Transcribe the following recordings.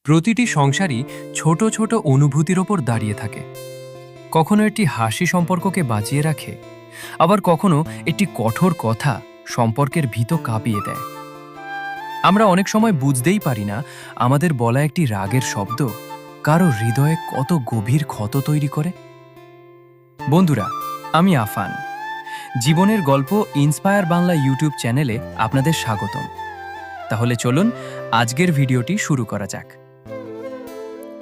প্রতিটি সংসারই ছোট ছোট অনুভূতির ওপর দাঁড়িয়ে থাকে। কখনো একটি হাসি সম্পর্ককে বাঁচিয়ে রাখে, আবার কখনো একটি কঠোর কথা সম্পর্কের ভিত কাঁপিয়ে দেয়। আমরা অনেক সময় বুঝতেই পারি না আমাদের বলা একটি রাগের শব্দ কারো হৃদয়ে কত গভীর ক্ষত তৈরি করে। বন্ধুরা, আমি আফান। জীবনের গল্প ইন্সপায়ার বাংলা ইউটিউব চ্যানেলে আপনাদের স্বাগতম। তাহলে চলুন আজকের ভিডিওটি শুরু করা যাক।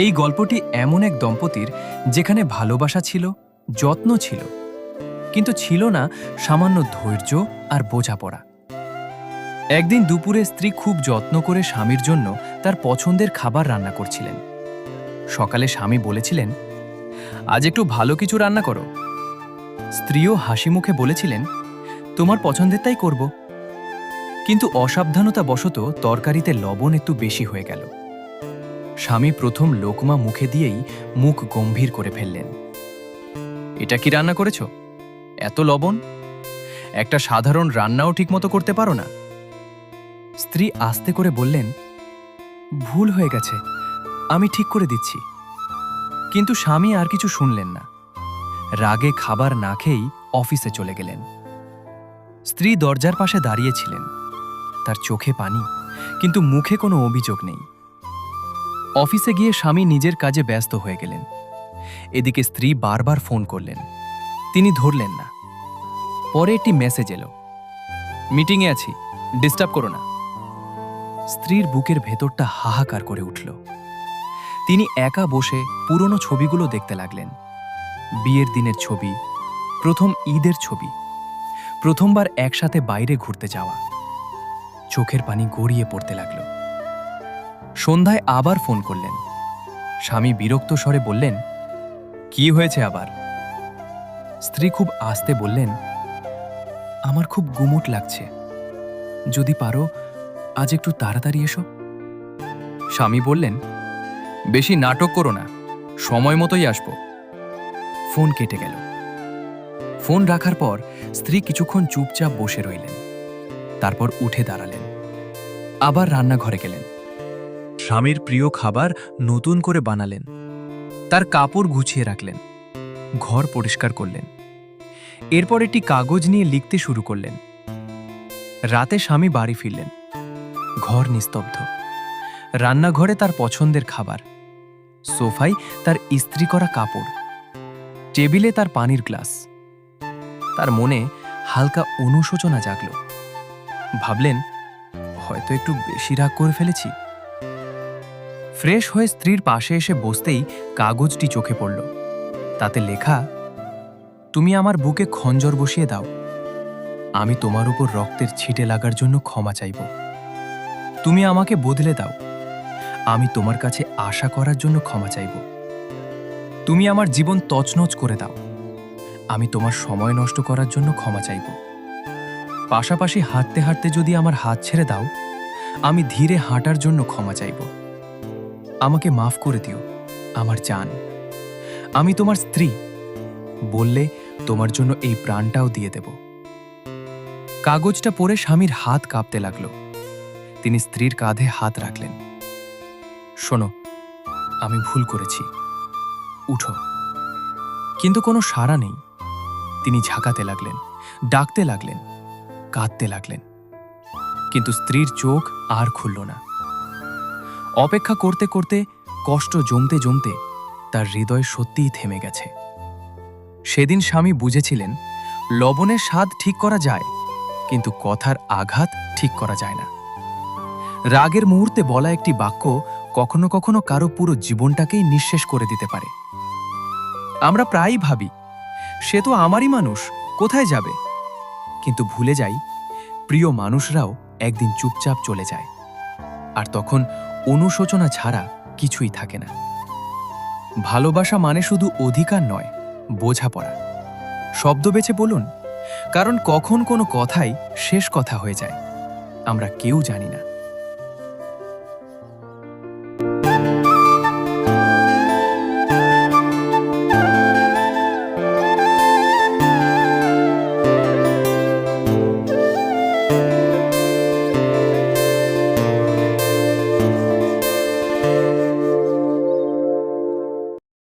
এই গল্পটি এমন এক দম্পতির যেখানে ভালোবাসা ছিল, যত্ন ছিল, কিন্তু ছিল না সামান্য ধৈর্য আর বোঝাপড়া। একদিন দুপুরে স্ত্রী খুব যত্ন করে স্বামীর জন্য তার পছন্দের খাবার রান্না করছিলেন। সকালে স্বামী বলেছিলেন, আজ একটু ভালো কিছু রান্না করো। স্ত্রীও হাসি মুখে বলেছিলেন, তোমার পছন্দেরটাই করব। কিন্তু অসাবধানতাবশত তরকারিতে লবণ একটু বেশি হয়ে গেল। স্বামী প্রথম লোকমা মুখে দিয়েই মুখ গম্ভীর করে ফেললেন। এটা কি রান্না করেছ? এত লবণ? একটা সাধারণ রান্নাও ঠিকমতো করতে পারো না? স্ত্রী আস্তে করে বললেন, ভুল হয়ে গেছে, আমি ঠিক করে দিচ্ছি। কিন্তু স্বামী আর কিছু শুনলেন না। রাগে খাবার না খেয়েই অফিসে চলে গেলেন। স্ত্রী দরজার পাশে দাঁড়িয়েছিলেন, তার চোখে পানি, কিন্তু মুখে কোনো অভিযোগ নেই। অফিসে গিয়ে স্বামী নিজের কাজে ব্যস্ত হয়ে গেলেন। এদিকে স্ত্রী বারবার ফোন করলেন, তিনি ধরলেন না। পরে একটি মেসেজ এলো, মিটিংয়ে আছি, ডিস্টার্ব করো না। স্ত্রীর বুকের ভেতরটা হাহাকার করে উঠল। তিনি একা বসে পুরনো ছবিগুলো দেখতে লাগলেন। বিয়ের দিনের ছবি, প্রথম ঈদের ছবি, প্রথমবার একসাথে বাইরে ঘুরতে যাওয়া। চোখের পানি গড়িয়ে পড়তে লাগল। সন্ধ্যায় আবার ফোন করলেন। স্বামী বিরক্ত স্বরে বললেন, কি হয়েছে আবার? স্ত্রী খুব আস্তে বললেন, আমার খুব গুমোট লাগছে, যদি পারো আজ একটু তাড়াতাড়ি এসো। স্বামী বললেন, বেশি নাটক করো না, সময় মতোই আসবো। ফোন কেটে গেল। ফোন রাখার পর স্ত্রী কিছুক্ষণ চুপচাপ বসে রইলেন। তারপর উঠে দাঁড়ালেন, আবার রান্নাঘরে গেলেন। স্বামীর প্রিয় খাবার নতুন করে বানালেন, তার কাপড় গুছিয়ে রাখলেন, ঘর পরিষ্কার করলেন। এরপর একটি কাগজ নিয়ে লিখতে শুরু করলেন। রাতে স্বামী বাড়ি ফিরলেন। ঘর নিস্তব্ধ। রান্নাঘরে তার পছন্দের খাবার, সোফায় তার ইস্ত্রি করা কাপড়, টেবিলে তার পানির গ্লাস। তার মনে হালকা অনুশোচনা জাগল। ভাবলেন, হয়তো একটু বেশি রাগ করে ফেলেছি। ফ্রেশ হয়ে স্ত্রীর পাশে এসে বসতেই কাগজটি চোখে পড়ল। তাতে লেখা, তুমি আমার বুকে খঞ্জর বসিয়ে দাও, আমি তোমার উপর রক্তের ছিটে লাগার জন্য ক্ষমা চাইব। তুমি আমাকে বদলে দাও, আমি তোমার কাছে আশা করার জন্য ক্ষমা চাইব। তুমি আমার জীবন তছনছ করে দাও, আমি তোমার সময় নষ্ট করার জন্য ক্ষমা চাইব। পাশাপাশি হাঁটতে হাঁটতে যদি আমার হাত ছেড়ে দাও, আমি ধীরে হাঁটার জন্য ক্ষমা চাইব। আমাকে মাফ করে দিও, আমার জান। আমি তোমার স্ত্রী, বললে তোমার জন্য এই প্রাণটাও দিয়ে দেব। কাগজটা পড়ে স্বামীর হাত কাঁপতে লাগল। তিনি স্ত্রীর কাঁধে হাত রাখলেন। শোনো, আমি ভুল করেছি, উঠো। কিন্তু কোনো সাড়া নেই। তিনি ঝাঁকাতে লাগলেন, ডাকতে লাগলেন, কাঁদতে লাগলেন, কিন্তু স্ত্রীর চোখ আর খুলল না। অপেক্ষা করতে করতে কষ্ট জমতে জমতে তার হৃদয় সত্যিই থেমে গেছে। সেদিন স্বামী বুঝেছিলেন, লবণের স্বাদ ঠিক করা যায়, কিন্তু কথার আঘাত ঠিক করা যায় না। রাগের মুহূর্তে বলা একটি বাক্য কখনো কখনো কারো পুরো জীবনটাকেই নিঃশেষ করে দিতে পারে। আমরা প্রায়ই ভাবি, সে তো আমারই মানুষ, কোথায় যাবে? কিন্তু ভুলে যাই, প্রিয় মানুষরাও একদিন চুপচাপ চলে যায়, আর তখন অনুশোচনা ছাড়া কিছুই থাকে না। ভালোবাসা মানে শুধু অধিকার নয়, বোঝাপড়া। শব্দ বেছে বলুন, কারণ কখন কোনো কথাই শেষ কথা হয়ে যায় আমরা কেউ জানি না।